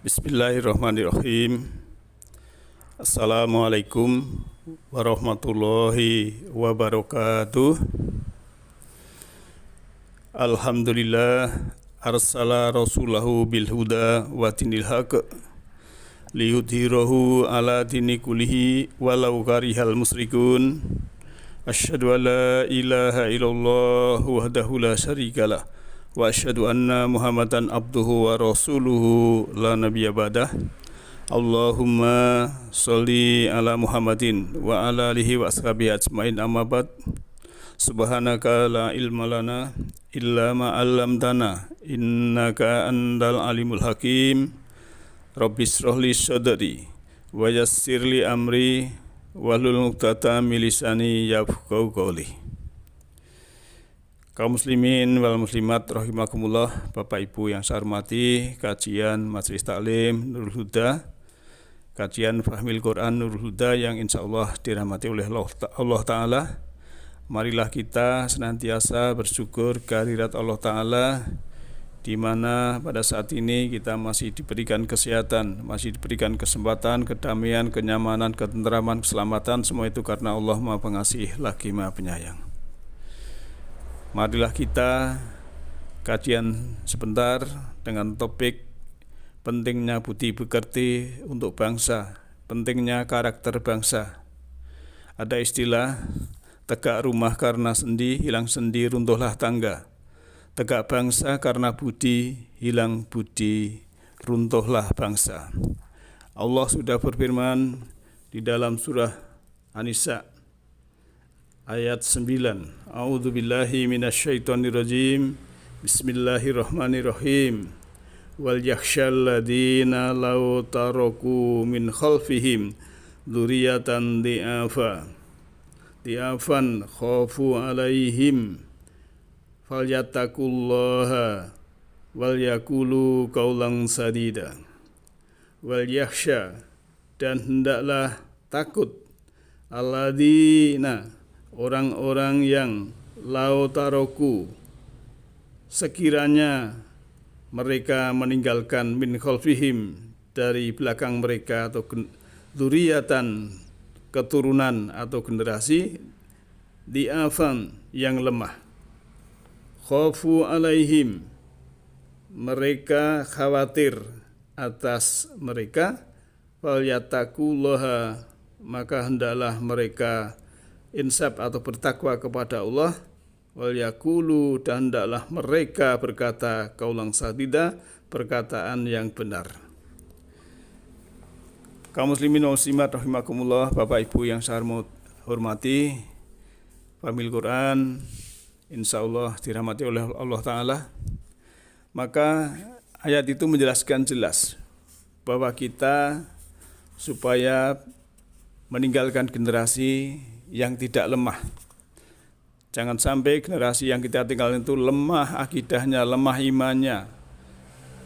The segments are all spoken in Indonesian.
Bismillahirrahmanirrahim. Assalamualaikum warahmatullahi wabarakatuh. Alhamdulillah arsala rasulahu bil huda wa dinil haq liyudhhirahu ala dini kullihi walau karihal musyrikun. Asyhadu an la ilaha illallah wahdahu la syarikalah wa asyhadu anna Muhammadan abduhu wa rasuluhu la nabiyya ba'dah. Allahumma sholli ala Muhammadin wa ala alihi wa ashabihi ajmain, amma ba'd. Subhanaka la ilma lana illa ma 'allamtana innaka antal alimul hakim. Rabbi shrah li sadri wa yassir li amri wahlul 'uqdatam min lisani yafqahu qawli. Kaum muslimin wal muslimat rahimakumullah, Bapak Ibu yang saya hormati, kajian Majelis Taklim Nurul Huda, kajian Fahmil Quran Nurul Huda yang insya Allah dirahmati oleh Allah Ta'ala. Marilah kita senantiasa bersyukur kehadirat Allah Ta'ala, di mana pada saat ini kita masih diberikan kesehatan, masih diberikan kesempatan, kedamaian, kenyamanan, ketenteraman, keselamatan. Semua itu karena Allah Maha Pengasih lagi Maha Penyayang. Marilah kita kajian sebentar dengan topik pentingnya budi pekerti untuk bangsa, pentingnya karakter bangsa. Ada istilah tegak rumah karena sendi, hilang sendi, runtuhlah tangga. Tegak bangsa karena budi, hilang budi, runtuhlah bangsa. Allah sudah berfirman di dalam surah An-Nisa ayat 9. A'udzubillahi minasyaitonirrajim. Bismillahirrahmanirrahim. Wal yakhshal ladzina law taraku min khalfihim dzurriyyatan di'afan khafu 'alaihim falyattaqullaha wal yaqulu qaulan sadida. Wal yakhsha, dan hendaklah takut, alladzina, orang-orang yang lautaroku, sekiranya mereka meninggalkan min khalfihim, dari belakang mereka, atau dzurriyyatan, keturunan atau generasi, di'afan, yang lemah, khafu alaihim, mereka khawatir atas mereka, falyattaqullaha, maka hendaklah mereka insaf atau bertakwa kepada Allah, wal yaqulu, dan hendaklah mereka berkata qaulan sadida, perkataan yang benar. Kaum muslimin wal muslimat rahimakumullah, Bapak Ibu yang saya hormati, Fahmil Quran insyaallah dirahmati oleh Allah Ta'ala. Maka ayat itu menjelaskan jelas bahwa kita supaya meninggalkan generasi yang tidak lemah. Jangan sampai generasi yang kita tinggalkan itu lemah akidahnya, lemah imannya,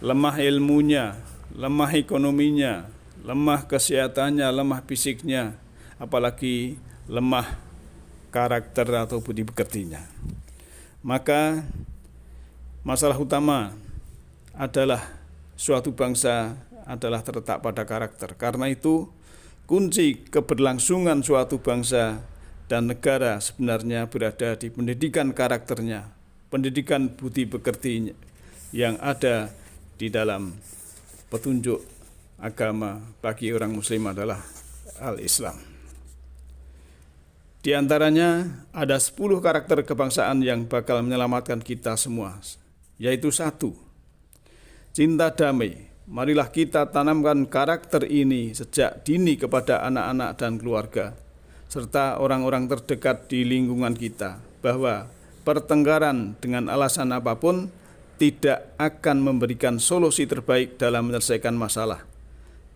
lemah ilmunya, lemah ekonominya, lemah kesehatannya, lemah fisiknya, apalagi lemah karakter atau budi pekertinya. Maka masalah utama adalah suatu bangsa adalah terletak pada karakter. Karena itu kunci keberlangsungan suatu bangsa dan negara sebenarnya berada di pendidikan karakternya, pendidikan budi pekerti yang ada di dalam petunjuk agama bagi orang muslim adalah al-Islam. Di antaranya ada 10 karakter kebangsaan yang bakal menyelamatkan kita semua, yaitu 1, cinta damai. Marilah kita tanamkan karakter ini sejak dini kepada anak-anak dan keluarga, serta orang-orang terdekat di lingkungan kita, bahwa pertengkaran dengan alasan apapun tidak akan memberikan solusi terbaik dalam menyelesaikan masalah.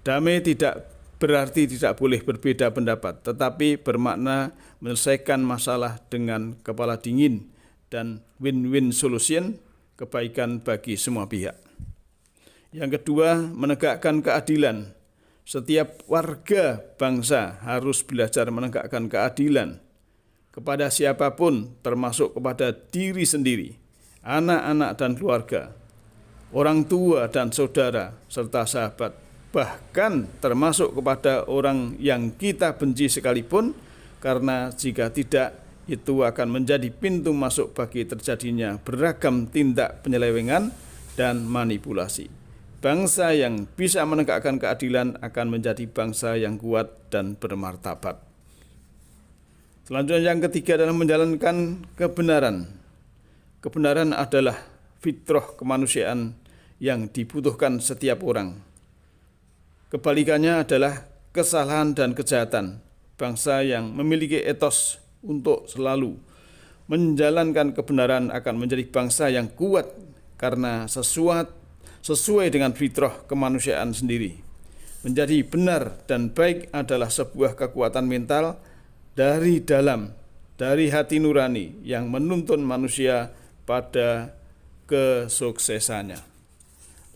Damai tidak berarti tidak boleh berbeda pendapat, tetapi bermakna menyelesaikan masalah dengan kepala dingin dan win-win solution, kebaikan bagi semua pihak. Yang kedua, menegakkan keadilan. Setiap warga bangsa harus belajar menegakkan keadilan kepada siapapun, termasuk kepada diri sendiri, anak-anak dan keluarga. orang tua dan saudara, serta sahabat, bahkan termasuk kepada orang yang kita benci sekalipun, karena jika tidak, itu akan menjadi pintu masuk bagi terjadinya beragam tindak penyelewengan dan manipulasi. Bangsa yang bisa menegakkan keadilan akan menjadi bangsa yang kuat dan bermartabat. Selanjutnya yang ketiga adalah menjalankan kebenaran. Kebenaran adalah fitrah kemanusiaan yang dibutuhkan setiap orang. Kebalikannya adalah kesalahan dan kejahatan. Bangsa yang memiliki etos untuk selalu menjalankan kebenaran akan menjadi bangsa yang kuat karena sesuai dengan fitrah kemanusiaan sendiri. Menjadi benar dan baik adalah sebuah kekuatan mental dari dalam, dari hati nurani yang menuntun manusia pada kesuksesannya.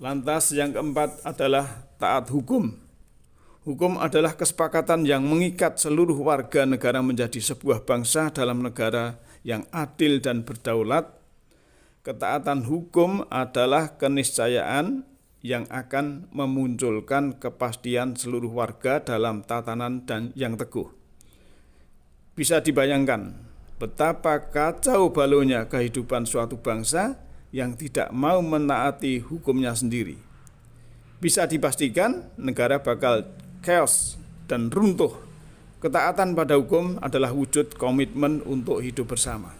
Lantas yang keempat adalah taat hukum. Hukum adalah kesepakatan yang mengikat seluruh warga negara menjadi sebuah bangsa dalam negara yang adil dan berdaulat. Ketaatan hukum adalah keniscayaan yang akan memunculkan kepastian seluruh warga dalam tatanan dan yang teguh. Bisa dibayangkan betapa kacau balaunya kehidupan suatu bangsa yang tidak mau menaati hukumnya sendiri. Bisa dipastikan negara bakal chaos dan runtuh. Ketaatan pada hukum adalah wujud komitmen untuk hidup bersama.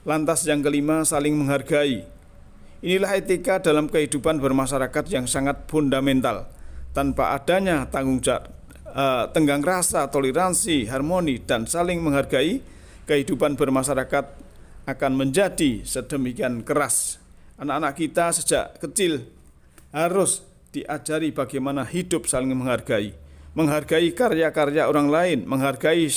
Lantas yang kelima, saling menghargai. Inilah etika dalam kehidupan bermasyarakat yang sangat fundamental. Tanpa adanya tenggang rasa, toleransi, harmoni, dan saling menghargai, kehidupan bermasyarakat akan menjadi sedemikian keras. Anak-anak kita sejak kecil harus diajari bagaimana hidup saling menghargai karya-karya orang lain, menghargai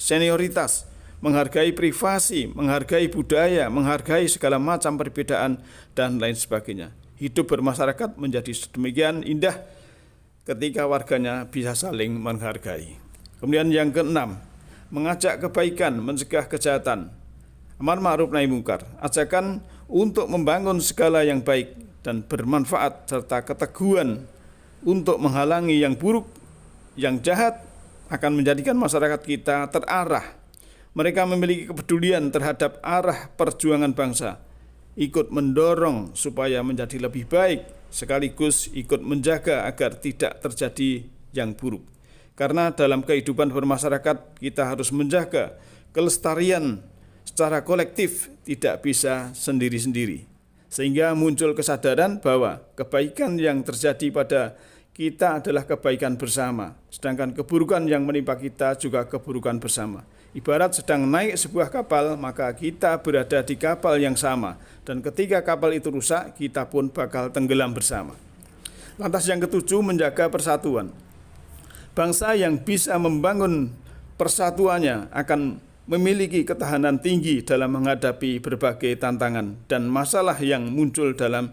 senioritas, menghargai privasi, menghargai budaya, menghargai segala macam perbedaan, dan lain sebagainya. Hidup bermasyarakat menjadi sedemikian indah ketika warganya bisa saling menghargai. Kemudian yang keenam, mengajak kebaikan, mencegah kejahatan. Amar ma'ruf nahi mungkar, ajakan untuk membangun segala yang baik dan bermanfaat serta keteguhan untuk menghalangi yang buruk, yang jahat akan menjadikan masyarakat kita terarah. Mereka memiliki kepedulian terhadap arah perjuangan bangsa, ikut mendorong supaya menjadi lebih baik, sekaligus ikut menjaga agar tidak terjadi yang buruk. Karena dalam kehidupan bermasyarakat kita harus menjaga kelestarian secara kolektif, tidak bisa sendiri-sendiri. Sehingga muncul kesadaran bahwa kebaikan yang terjadi pada kita adalah kebaikan bersama, sedangkan keburukan yang menimpa kita juga keburukan bersama. Ibarat sedang naik sebuah kapal, maka kita berada di kapal yang sama, dan ketika kapal itu rusak, kita pun bakal tenggelam bersama. Lantas yang ketujuh, menjaga persatuan. Bangsa yang bisa membangun persatuannya akan memiliki ketahanan tinggi dalam menghadapi berbagai tantangan dan masalah yang muncul dalam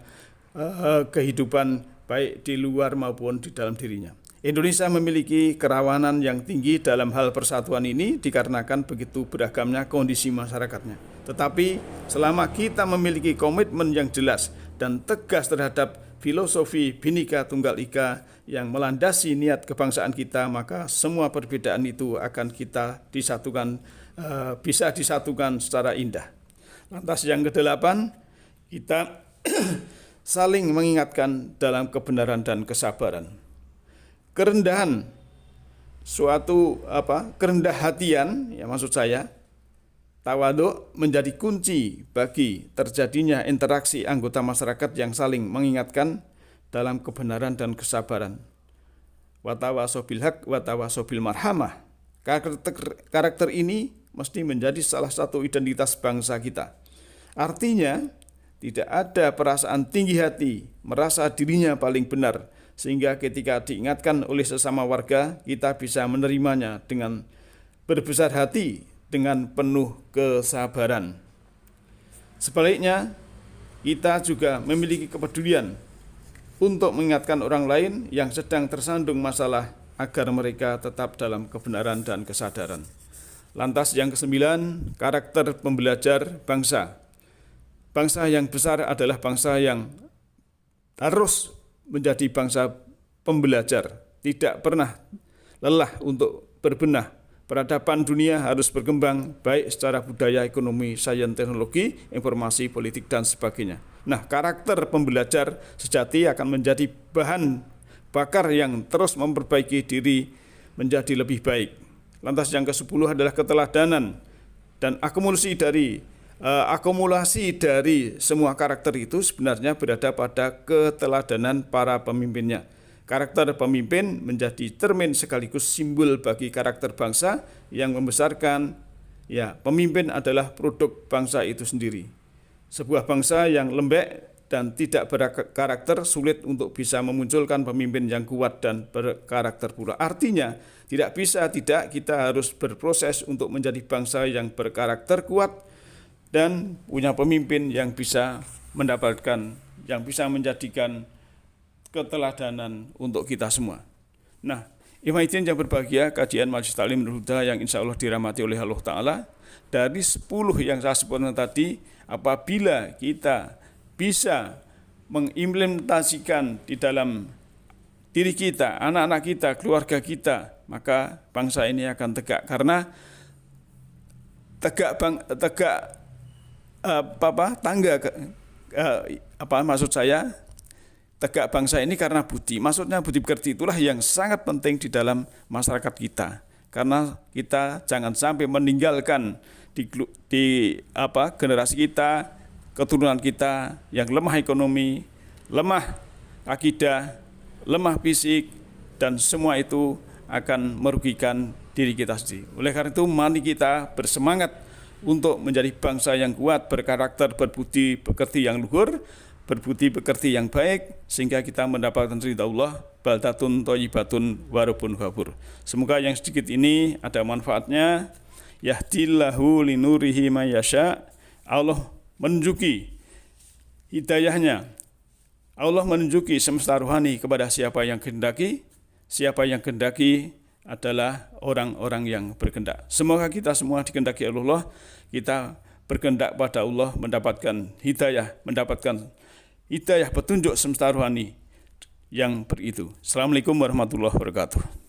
kehidupan baik di luar maupun di dalam dirinya. Indonesia memiliki kerawanan yang tinggi dalam hal persatuan ini dikarenakan begitu beragamnya kondisi masyarakatnya. Tetapi selama kita memiliki komitmen yang jelas dan tegas terhadap filosofi Bhinneka Tunggal Ika yang melandasi niat kebangsaan kita, maka semua perbedaan itu akan kita bisa disatukan secara indah. Lantas yang kedelapan, kita saling mengingatkan dalam kebenaran dan kesabaran. Kerendahan kerendah hatian, ya maksud saya, tawadhu menjadi kunci bagi terjadinya interaksi anggota masyarakat yang saling mengingatkan dalam kebenaran dan kesabaran. Watawasau bil haq, watawasau bil marhamah. Karakter ini mesti menjadi salah satu identitas bangsa kita. Artinya, tidak ada perasaan tinggi hati, merasa dirinya paling benar, sehingga ketika diingatkan oleh sesama warga, kita bisa menerimanya dengan berbesar hati, dengan penuh kesabaran. Sebaliknya, kita juga memiliki kepedulian untuk mengingatkan orang lain yang sedang tersandung masalah agar mereka tetap dalam kebenaran dan kesadaran. Lantas yang kesembilan, karakter pembelajar bangsa. Bangsa yang besar adalah bangsa yang terus menjadi bangsa pembelajar, tidak pernah lelah untuk berbenah. Peradaban dunia harus berkembang baik secara budaya, ekonomi, sains, teknologi, informasi, politik, dan sebagainya. Nah, karakter pembelajar sejati akan menjadi bahan bakar yang terus memperbaiki diri menjadi lebih baik. Lantas yang ke-10 adalah keteladanan dan akumulasi dari semua karakter itu sebenarnya berada pada keteladanan para pemimpinnya. Karakter pemimpin menjadi cermin sekaligus simbol bagi karakter bangsa yang membesarkan. Ya, pemimpin adalah produk bangsa itu sendiri. Sebuah bangsa yang lembek dan tidak berkarakter sulit untuk bisa memunculkan pemimpin yang kuat dan berkarakter pula. Artinya, tidak kita harus berproses untuk menjadi bangsa yang berkarakter kuat dan punya pemimpin yang bisa menjadikan keteladanan untuk kita semua. Nah, Ikhwan yang berbahagia, kajian Majelis Taklim Nurul Huda yang insya Allah dirahmati oleh Allah Ta'ala, dari 10 yang saya sebutkan tadi, apabila kita bisa mengimplementasikan di dalam diri kita, anak-anak kita, keluarga kita, maka bangsa ini akan tegak. Karena tegak bangsa ini karena budi. Maksudnya budi pekerti itulah yang sangat penting di dalam masyarakat kita. Karena kita jangan sampai meninggalkan generasi kita, keturunan kita yang lemah ekonomi, lemah akidah, lemah fisik, dan semua itu akan merugikan diri kita sendiri. Oleh karena itu, mari kita bersemangat untuk menjadi bangsa yang kuat, berkarakter, berbudi pekerti yang luhur, berbudi pekerti yang baik, sehingga kita mendapatkan ridha Allah, baldatun thayyibatun warabun ghafur. Semoga yang sedikit ini ada manfaatnya. Yahdillahu linurihi may yasha. Allah menunjuki hidayahnya. Allah menunjuki semesta rohani kepada siapa yang kehendaki. Siapa yang kehendaki adalah orang-orang yang berkehendak. Semoga kita semua dikehendaki Allah, kita berkehendak pada Allah, mendapatkan hidayah petunjuk semesta rohani yang beritu. Assalamualaikum warahmatullahi wabarakatuh.